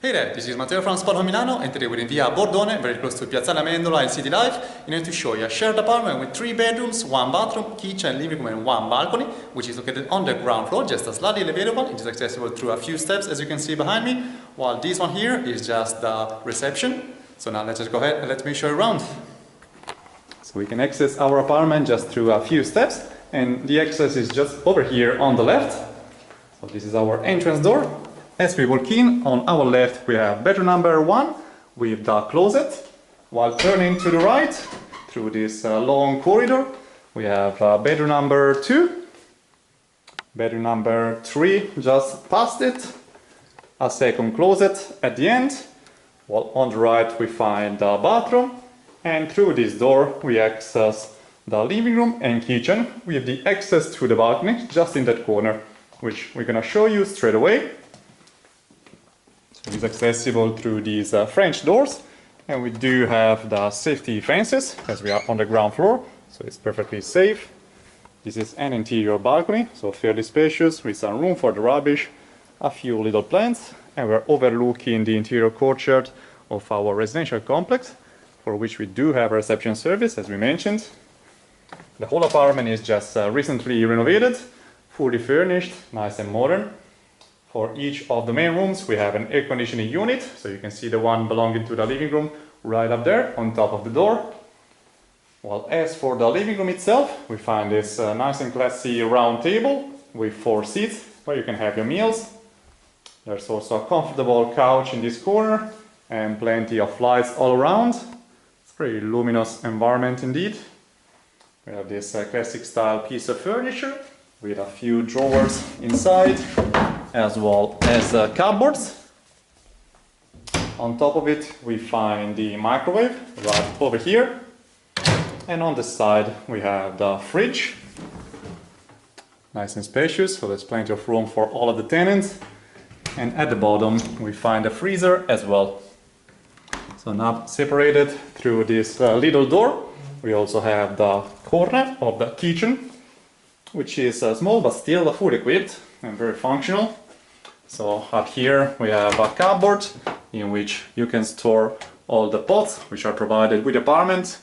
Hey there, this is Matteo from Spotahome Milano, and today we're in via Bordone, very close to Piazzale Amendola and City Life, in order to show you a shared apartment with 3 bedrooms, 1 bathroom, kitchen, living room and 1 balcony, which is located on the ground floor, just slightly elevatable. It is accessible through a few steps, as you can see behind me, while this one here is just the reception. So now let's just go ahead and let me show you around. So we can access our apartment just through a few steps, and the access is just over here on the left. So this is our entrance door. As we walk in, on our left we have bedroom number 1 with the closet, while turning to the right through this long corridor we have bedroom number 2, bedroom number 3 just past it, a second closet at the end, while on the right we find the bathroom, and through this door we access the living room and kitchen with the access to the balcony just in that corner, which we're gonna show you straight away. It is accessible through these French doors, and we do have the safety fences as we are on the ground floor, so it's perfectly safe. This is an interior balcony, so fairly spacious with some room for the rubbish, a few little plants, and we're overlooking the interior courtyard of our residential complex, for which we do have a reception service, as we mentioned. The whole apartment is just recently renovated, fully furnished, nice and modern. For each of the main rooms we have an air conditioning unit, so you can see the one belonging to the living room right up there on top of the door. While as for the living room itself, we find this nice and classy round table with 4 seats where you can have your meals. There's also a comfortable couch in this corner and plenty of lights all around. It's a very luminous environment indeed. We have this classic style piece of furniture with a few drawers inside, as well as cupboards. On top of it we find the microwave right over here, and on the side we have the fridge. Nice and spacious, so there's plenty of room for all of the tenants. And at the bottom we find a freezer as well. So now separated through this little door we also have the corner of the kitchen, which is small but still fully equipped and very functional. So up here we have a cupboard in which you can store all the pots which are provided with the apartment,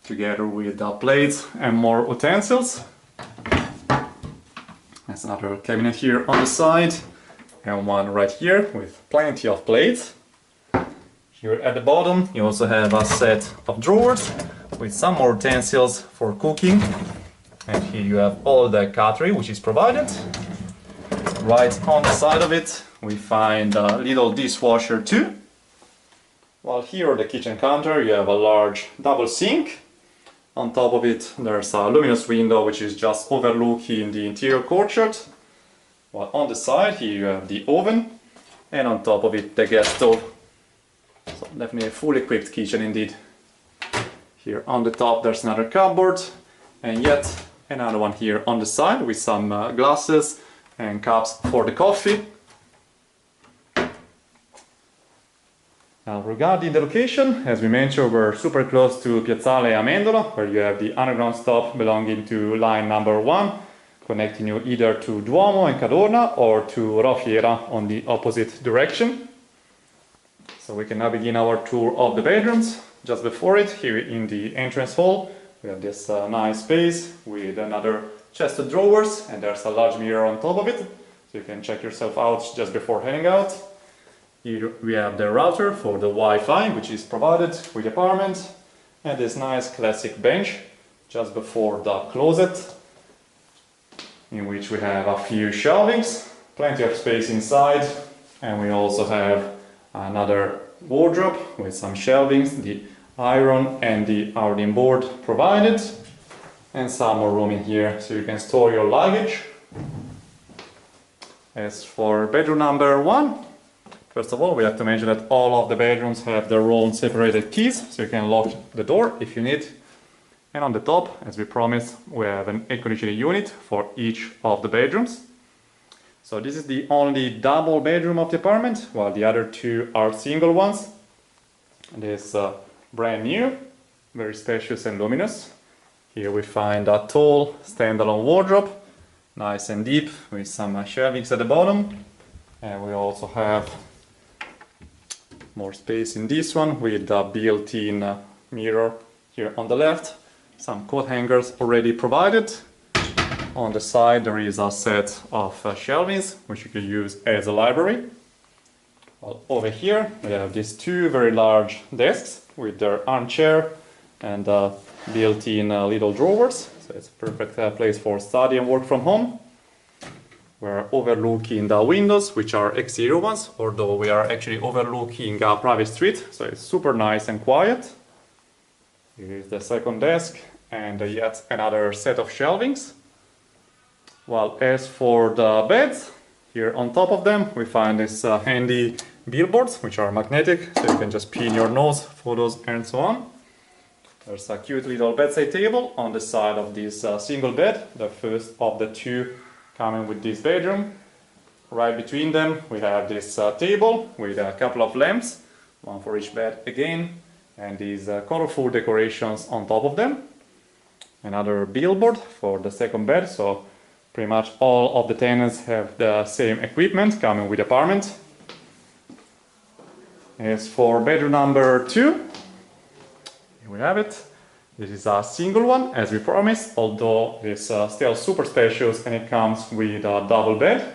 together with the plates and more utensils. There's another cabinet here on the side and one right here with plenty of plates. Here at the bottom you also have a set of drawers with some more utensils for cooking, and here you have all the cutlery which is provided. Right on the side of it we find a little dishwasher too, while here on the kitchen counter you have a large double sink. On top of it there's a luminous window which is just overlooking the interior courtyard, while on the side here you have the oven, and on top of it the gas stove. So definitely a fully equipped kitchen indeed. Here on the top there's another cupboard, and yet another one here on the side with some glasses and cups for the coffee. Now regarding the location, as we mentioned, we're super close to Piazzale Amendola, where you have the underground stop belonging to line number 1, connecting you either to Duomo and Cadorna or to Rofiera on the opposite direction. So we can now begin our tour of the bedrooms. Just before it, here in the entrance hall, we have this nice space with another chest of drawers, and there's a large mirror on top of it, so you can check yourself out just before heading out. Here we have the router for the Wi-Fi, which is provided with the apartment, and this nice classic bench just before the closet, in which we have a few shelvings, plenty of space inside, and we also have another wardrobe with some shelvings, the iron and the ironing board provided, and some more room in here so you can store your luggage. As for bedroom number 1, first of all we have to mention that all of the bedrooms have their own separated keys, so you can lock the door if you need. And on the top, as we promised, we have an air conditioning unit for each of the bedrooms. So this is the only double bedroom of the apartment, while the other 2 are single ones. This brand new, very spacious and luminous. Here we find a tall standalone wardrobe, nice and deep with some shelvings at the bottom, and we also have More space in this one with a built-in mirror here on the left. Some coat hangers already provided. On the side there is a set of shelvings which you can use as a library. Well, over here we have these two very large desks with their armchair and built-in little drawers. So it's a perfect place for study and work from home. We're overlooking the windows, which are exterior ones, although we are actually overlooking a private street, so it's super nice and quiet. Here is the second desk and yet another set of shelvings. While as for the beds, here on top of them we find these handy billboards, which are magnetic, so you can just pin your notes, photos and so on. There's a cute little bedside table on the side of this single bed, the first of the two coming with this bedroom. Right between them we have this table with a couple of lamps, one for each bed again, and these colorful decorations on top of them. Another billboard for the second bed, so pretty much all of the tenants have the same equipment coming with the apartment. As for bedroom number 2, here we have it. This is a single one, as we promised, although it's still super spacious and it comes with a double bed.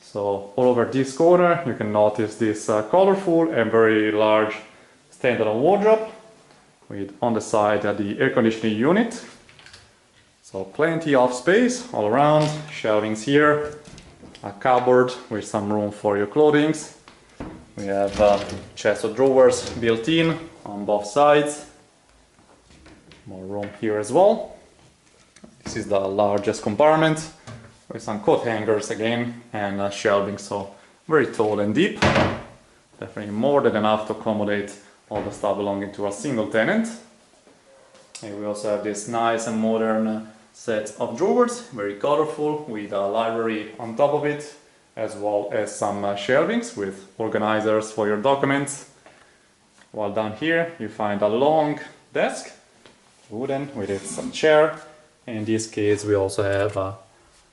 So all over this corner you can notice this colorful and very large standalone wardrobe with on the side the air conditioning unit. So plenty of space all around, shelvings here, a cupboard with some room for your clothing. We have chest of drawers built in on both sides. More room here as well. This is the largest compartment with some coat hangers again and shelving, so very tall and deep. Definitely more than enough to accommodate all the stuff belonging to a single tenant. And we also have this nice and modern set of drawers, very colorful, with a library on top of it, as well as some shelvings with organizers for your documents. While down here you find a long desk, wooden, with its chair. In this case we also have a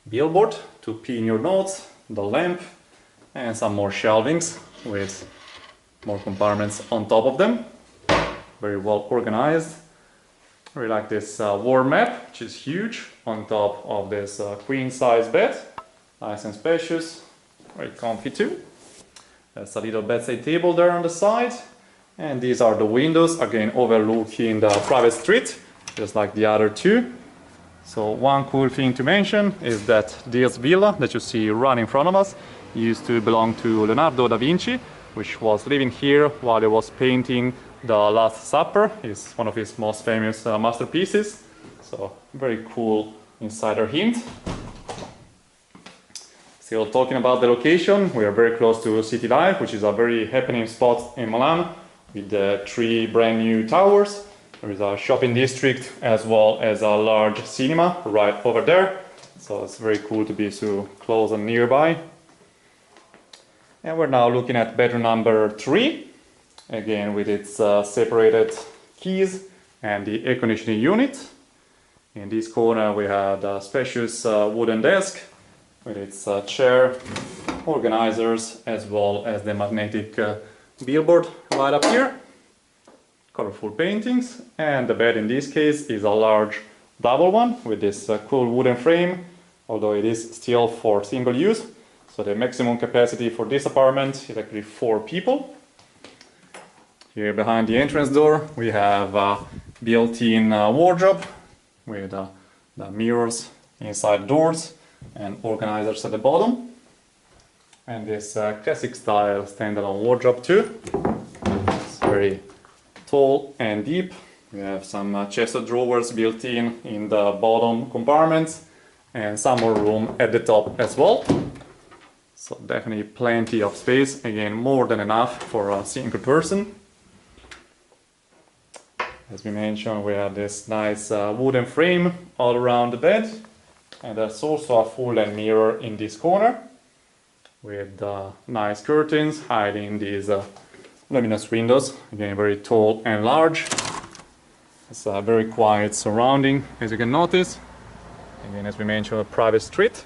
billboard to pin your notes, the lamp, and some more shelvings with more compartments on top of them. Very well organized. We like this wall map, which is huge, on top of this queen size bed. Nice and spacious, very comfy too. There's a little bedside table there on the side. And these are the windows, again overlooking the private street, just like the other two. So one cool thing to mention is that this villa that you see right in front of us used to belong to Leonardo da Vinci, which was living here while he was painting The Last Supper. It's one of his most famous masterpieces. So very cool insider hint. Still talking about the location, we are very close to City Life, which is a very happening spot in Milan, with the 3 brand new towers. There is a shopping district as well as a large cinema right over there. So it's very cool to be so close and nearby. And we're now looking at bedroom number 3. Again with its separated keys and the air conditioning unit. In this corner we have the spacious wooden desk with its chair, organizers, as well as the magnetic billboard right up here. Colorful paintings, and the bed in this case is a large double one with this cool wooden frame, although it is still for single use. So the maximum capacity for this apartment is actually 4 people. Here behind the entrance door we have a built-in wardrobe with the mirrors inside doors and organizers at the bottom. And this classic style standalone wardrobe too. It's very tall and deep. We have some chest of drawers built in the bottom compartments and some more room at the top as well. So definitely plenty of space, again more than enough for a single person. As we mentioned, we have this nice wooden frame all around the bed, and there's also a full-length mirror in this corner with nice curtains hiding these luminous windows, again very tall and large. It's a very quiet surrounding, as you can notice. Again, as we mentioned, a private street.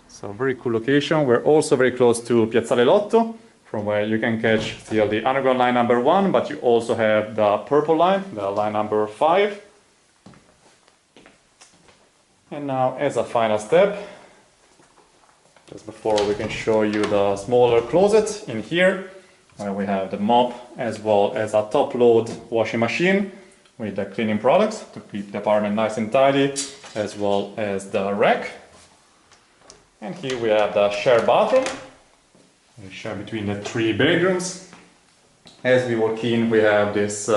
So very cool location. We're also very close to Piazzale Lotto, from where you can catch still the underground line number 1, but you also have the purple line, the line number 5. And now, as a final step, just before we can show you the smaller closet in here, where we have the mop as well as a top load washing machine with the cleaning products to keep the apartment nice and tidy, as well as the rack. And here we have the shared bathroom. We share between the 3 bedrooms. As we walk in, we have this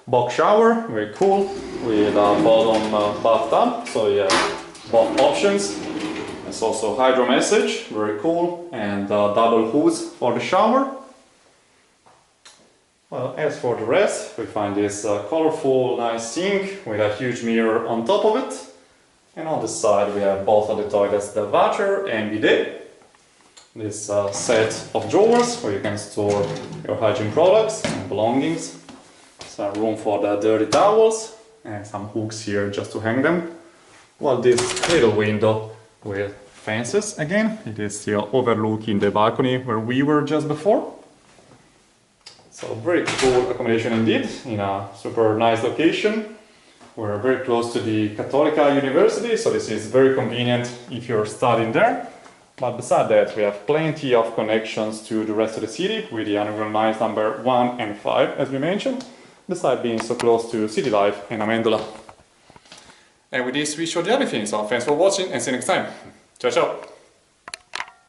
box shower, very cool, with a bottom bathtub, so you have both options. There's also hydro massage, very cool, and double hoods for the shower. Well, as for the rest, we find this colorful, nice sink with a huge mirror on top of it. And on the side we have both of the toilets, the water and bidet. This set of drawers where you can store your hygiene products and belongings. Some room for the dirty towels and some hooks here just to hang them. Well, this little window with fences again, it is still overlooking the balcony where we were just before. So very cool accommodation indeed, in a super nice location. We're very close to the Cattolica University, so this is very convenient if you're studying there. But besides that, we have plenty of connections to the rest of the city with the underground lines number 1 and 5, as we mentioned, besides being so close to city life and Amendola. And with this, we showed you everything, so thanks for watching and see you next time. Ciao, ciao!